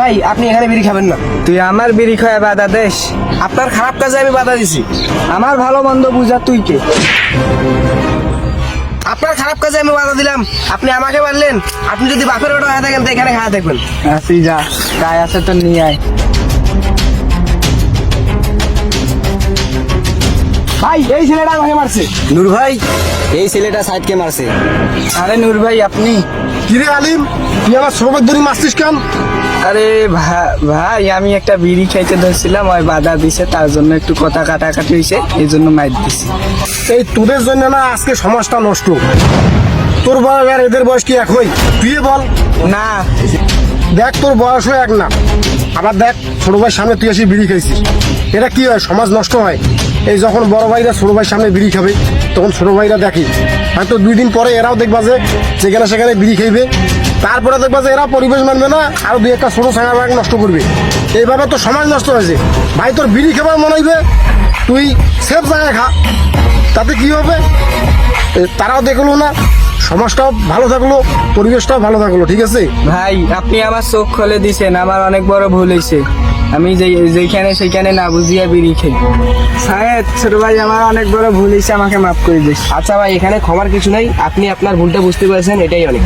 ভাই আপনি এখানে বিড়ি খাবেন না। তুই আমার বিড়ি খায় বাধা দেশ? আপনার খারাপ কাজে আমি বাধা দিছি। আমার ভালো মন্দ বুঝা তুই কে? আপনার খারাপ কাজে আমি বাধা দিলাম, আপনি আমাকে মারলেন। আপনি যদি বাপের ওটা হয়ে থাকেন তো এখানে খাওয়া থাকবেন। তুই যা, কায় আছে তো নিয়ে আয়। ভাই এই ছেলেটা আমাকে মারছে। নূর ভাই, এই ছেলেটা সাইদকে মারছে। আরে নূর ভাই আপনি? কিরে আলিম, তুই আমার সৌভাগ ধরি মারছিস কেন? আরে ভাই আমি একটা বিড়ি খাইতে ধরছিলাম, ওই বাধা দিছে, তার জন্য একটু কথা কাটাকাটি হয়েছে, এই জন্য মাইর দিছি। এই তোদের জন্য না আজকে সমাজটা নষ্ট। তোর বয়স আর এদের বয়স কি এক হই? তুই বল। না দেখ তোর বয়সও এক না, আবার দেখ ছোট ভাইয়ের সামনে তুই এসে বিড়ি খাইছিস। এটা কি হয়? সমাজ নষ্ট হয়। এই যখন বড় ভাইরা ছোট ভাইয়ের সামনে বিড়ি খাবে তখন ছোট ভাইরা দেখে, হয়তো 2 দিন পরে এরাও দেখবা যে যেখানে সেখানে বিড়ি খাইবে। তারপরে দেখবা যে এরা পরিবেশ মানবে না, আরো 2-1টা ছোট ছাঙা নষ্ট করবে। এইভাবে তো সমাজ নষ্ট হয়েছে। ভাই তোর বিড়ি খাবার মনে হইবে, তুই সেফ জায়গায় খা, তাতে কি হবে? তারাও দেখলো না, সমাজটাও ভালো থাকলো, পরিবেশটাও ভালো থাকলো। ঠিক আছে ভাই আপনি আমার চোখ খুলে দিছেন, আমার অনেক বড় ভুল হয়েছে। আমি যেখানে সেখানে না বুঝিয়া বিড়ি খাই। সাহেব ছোট ভাই আমার অনেক বড় ভুল হয়েছে, আমাকে মাফ করে দিস। আচ্ছা ভাই, এখানে ক্ষমার কিছু নাই, আপনি আপনার ভুলটা বুঝতে পেরেছেন, এটাই অনেক।